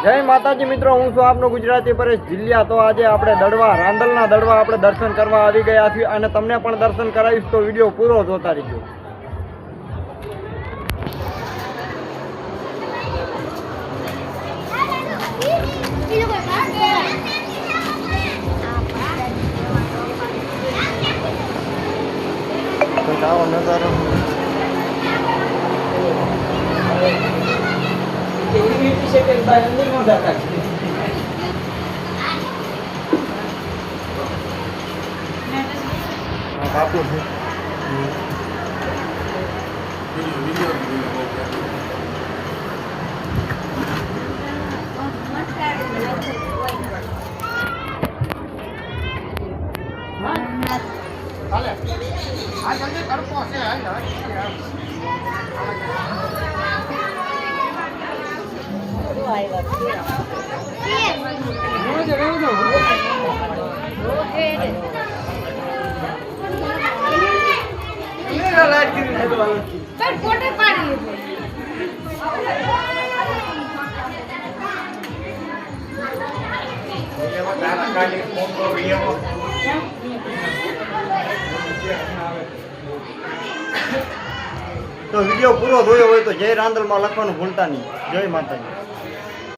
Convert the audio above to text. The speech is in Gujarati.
જય માતાજી મિત્રો, હું છું આપનો ગુજરાતી પરેશ જિલ્લા। તો આજે આપણે દડવા રાંદલના દડવા આપણે દર્શન કરવા આવી ગયા છીએ અને તમને પણ દર્શન કરાવીશ, તો વિડીયો પૂરો જોતા રહેજો। આવો નજારો બાપુ છે। તો વિડીયો પૂરો જોયો હોય તો જય રાંદલમાં લખવાનું ભૂલતા નહીં। જય માતાજી।